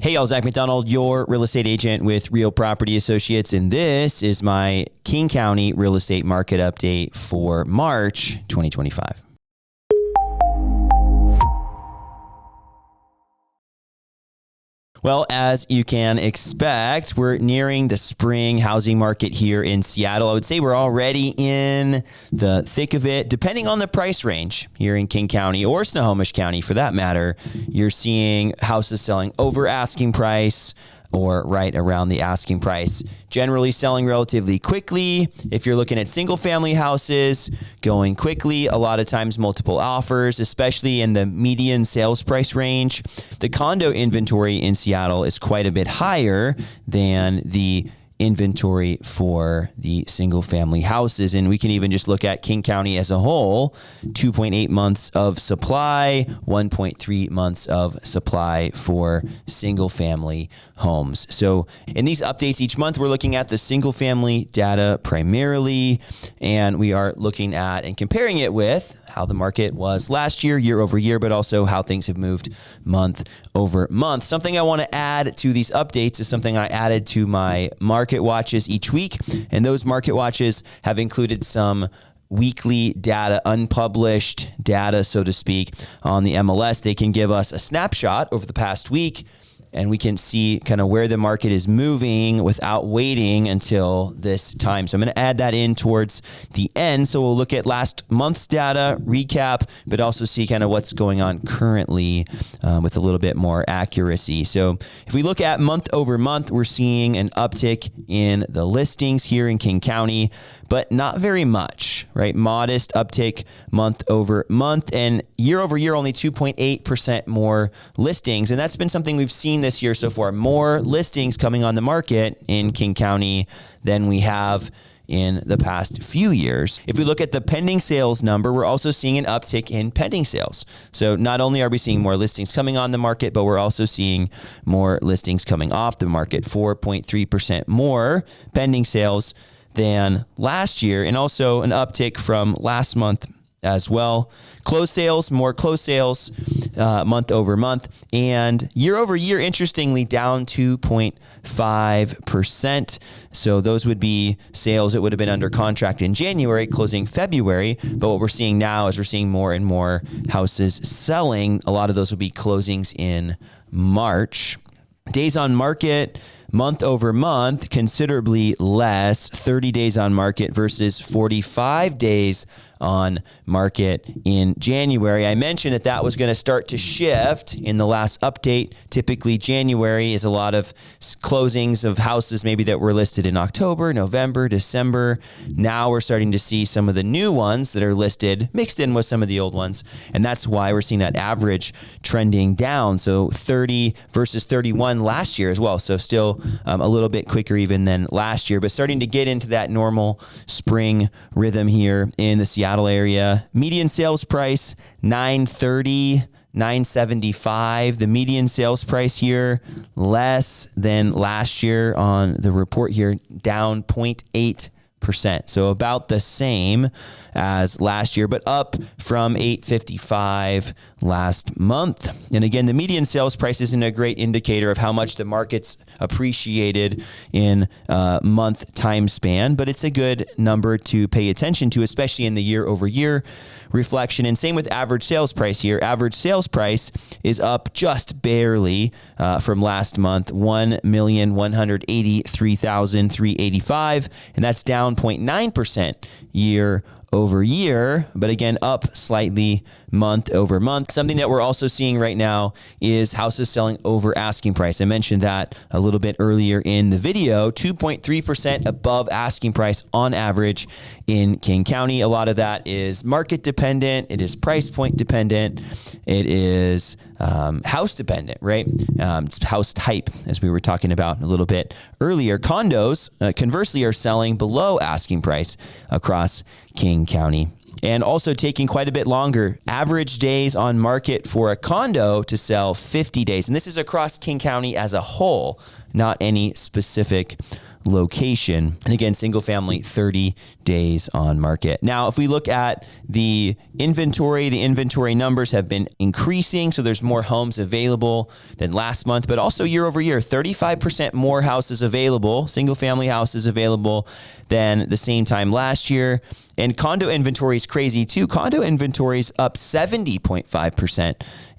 Hey, y'all, Zach McDonald, your real estate agent with Real Property Associates, and this is my King County real estate market update for March 2025. Well, as you can expect, we're nearing the spring housing market here in Seattle. I would say we're already in the thick of it. Depending on the price range here in King County or Snohomish County, for that matter, you're seeing houses selling over asking price or right around the asking price. Generally selling relatively quickly. If you're looking at single family houses, going quickly, a lot of times multiple offers, especially in the median sales price range. The condo inventory in Seattle is quite a bit higher than the inventory for the single family houses. And we can even just look at King County as a whole, 2.8 months of supply, 1.3 months of supply for single family homes. So in these updates each month, we're looking at the single family data primarily, and we are looking at and comparing it with how the market was last year, year over year, but also how things have moved month over month. Something I want to add to these updates is something I added to my market watches each week. And those market watches have included some weekly data, unpublished data, so to speak, on the MLS. They can give us a snapshot over the past week, and we can see kind of where the market is moving without waiting until this time. So I'm going to add that in towards the end. So we'll look at last month's data, recap, but also see kind of what's going on currently with a little bit more accuracy. So if we look at month over month, we're seeing an uptick in the listings here in King County, but not very much, right? Modest uptick month over month, and year over year, only 2.8% more listings. And that's been something we've seen this year so far. More listings coming on the market in King County than we have in the past few years. If we look at the pending sales number, we're also seeing an uptick in pending sales. So not only are we seeing more listings coming on the market, but we're also seeing more listings coming off the market, 4.3% more pending sales than last year, and also an uptick from last month as well. Closed sales, more closed sales month over month, and year over year, interestingly, down 2.5%. So those would be sales that would have been under contract in January, closing February. But what we're seeing now is we're seeing more and more houses selling. A lot of those will be closings in March. Days on market, month over month, considerably less, 30 days on market versus 45 days on market in January. I mentioned that that was going to start to shift in the last update. Typically, January is a lot of closings of houses maybe that were listed in October, November, December. Now we're starting to see some of the new ones that are listed mixed in with some of the old ones. And that's why we're seeing that average trending down. So 30 versus 31 last year as well. So still a little bit quicker even than last year, but starting to get into that normal spring rhythm here in the Seattle area. Median sales price, $930, $975. The median sales price here, less than last year on the report here, down 0.8%. So about the same as last year, but up from $855 last month. And again, the median sales price isn't a great indicator of how much the market's appreciated in a month time span, but it's a good number to pay attention to, especially in the year over year reflection. And same with average sales price here. Average sales price is up just barely from last month, $1,183,385, and that's down 0.9% year over year, but again, up slightly month over month. Something that we're also seeing right now is houses selling over asking price. I mentioned that a little bit earlier in the video, 2.3% above asking price on average in King County. A lot of that is market dependent. It is price point dependent. It is house dependent, right? It's house type, as we were talking about a little bit earlier. Condos, conversely, are selling below asking price across King County, and also taking quite a bit longer. Average days on market for a condo to sell, 50 days. And this is across King County as a whole, not any specific location. And again, single family, 30 days on market. Now, if we look at the inventory numbers have been increasing. So there's more homes available than last month, but also year over year, 35% more houses available, single family houses available than the same time last year. And condo inventory is crazy too. Condo inventory is up 70.5%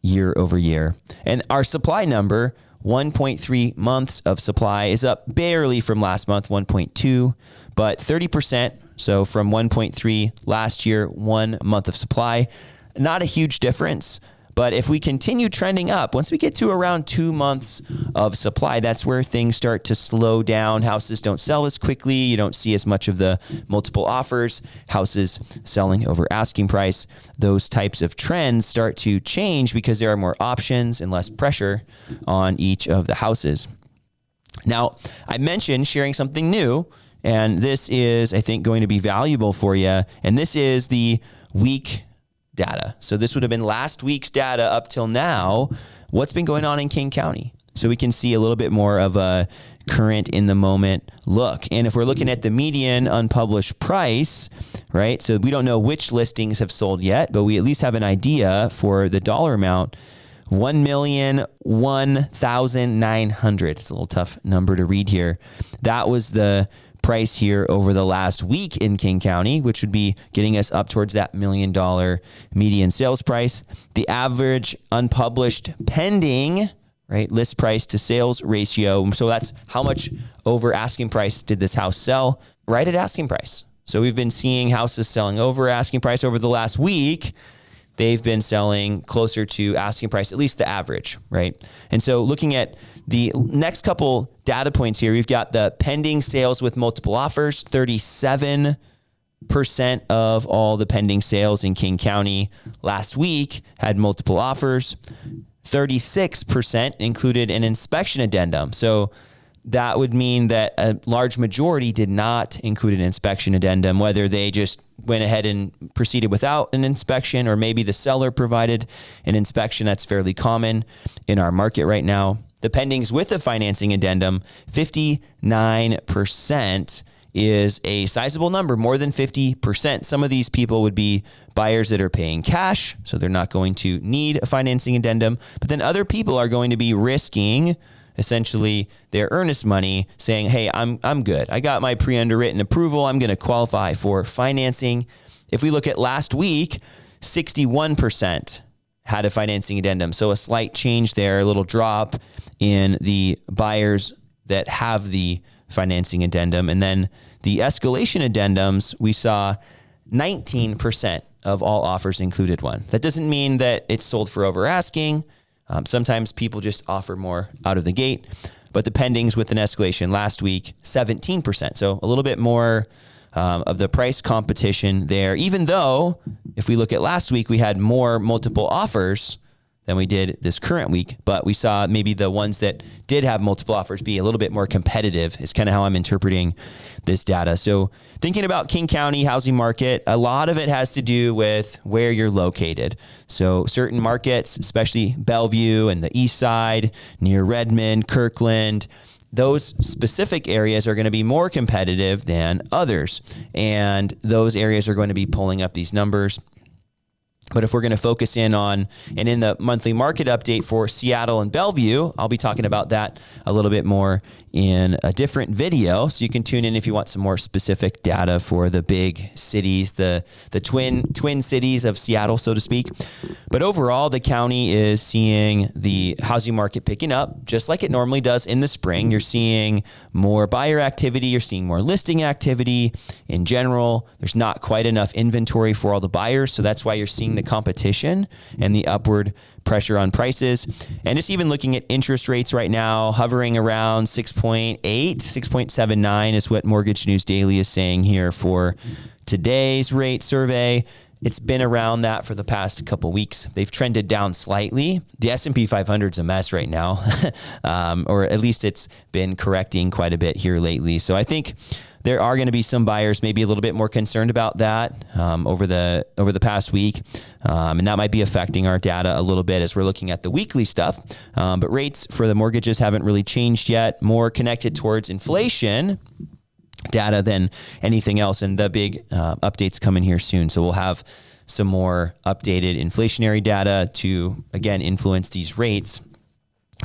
year over year. And our supply number, 1.3 months of supply, is up barely from last month, 1.2, but 30%. So from 1.3 last year, 1 month of supply, not a huge difference. But if we continue trending up, once we get to around 2 months of supply, that's where things start to slow down. Houses don't sell as quickly. You don't see as much of the multiple offers, houses selling over asking price. Those types of trends start to change because there are more options and less pressure on each of the houses. Now, I mentioned sharing something new, and this is, I think, going to be valuable for you. And this is the week data. So this would have been last week's data up till now. What's been going on in King County? So we can see a little bit more of a current in the moment look. And if we're looking at the median unpublished price, right? So we don't know which listings have sold yet, but we at least have an idea for the dollar amount. $1,001,900. It's a little tough number to read here. That was the price here over the last week in King County, which would be getting us up towards that $1 million median sales price. The average unpublished pending, right, list price to sales ratio. So that's how much over asking price did this house sell, right at asking price. So we've been seeing houses selling over asking price over the last week. They've been selling closer to asking price, at least the average, right? And so looking at the next couple data points here, we've got the pending sales with multiple offers. 37% of all the pending sales in King County last week had multiple offers. 36% included an inspection addendum. So that would mean that a large majority did not include an inspection addendum, whether they just went ahead and proceeded without an inspection, or maybe the seller provided an inspection. That's fairly common in our market right now. The pendings with a financing addendum, 59% is a sizable number, more than 50%. Some of these people would be buyers that are paying cash, so they're not going to need a financing addendum. But then other people are going to be risking essentially their earnest money, saying, hey, I'm good. I got my pre-underwritten approval. I'm going to qualify for financing. If we look at last week, 61% had a financing addendum. So a slight change there, a little drop in the buyers that have the financing addendum. And then the escalation addendums, we saw 19% of all offers included one. That doesn't mean that it's sold for over asking. Sometimes people just offer more out of the gate, but the pendings with an escalation last week, 17%. So a little bit more of the price competition there, even though if we look at last week, we had more multiple offers than we did this current week, but we saw maybe the ones that did have multiple offers be a little bit more competitive is kind of how I'm interpreting this data. So thinking about King County housing market, a lot of it has to do with where you're located. So certain markets, especially Bellevue and the east side, near Redmond, Kirkland, those specific areas are going to be more competitive than others. And those areas are going to be pulling up these numbers. But if we're going to focus in on, and in the monthly market update for Seattle and Bellevue, I'll be talking about that a little bit more in a different video. So you can tune in if you want some more specific data for the big cities, the twin cities of Seattle, so to speak. But overall, the county is seeing the housing market picking up, just like it normally does in the spring. You're seeing more buyer activity. You're seeing more listing activity. In general, there's not quite enough inventory for all the buyers. So that's why you're seeing the competition and the upward pressure on prices. And just even looking at interest rates right now, hovering around 6.8, 6.79 is what Mortgage News Daily is saying here for today's rate survey. It's been around that for the past couple weeks. They've trended down slightly. The S&P 500 is a mess right now, or at least it's been correcting quite a bit here lately. So I think there are going to be some buyers maybe a little bit more concerned about that over the past week. And that might be affecting our data a little bit as we're looking at the weekly stuff. But rates for the mortgages haven't really changed yet, more connected towards inflation data than anything else. And the big updates coming here soon. So we'll have some more updated inflationary data to, again, influence these rates,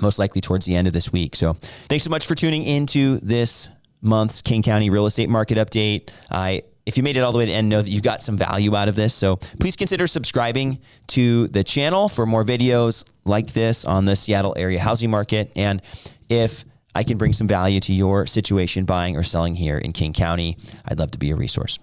most likely towards the end of this week. So thanks so much for tuning into this month's King County real estate market update. If you made it all the way to the end, know that you got some value out of this. So please consider subscribing to the channel for more videos like this on the Seattle area housing market. And if I can bring some value to your situation buying or selling here in King County, I'd love to be a resource.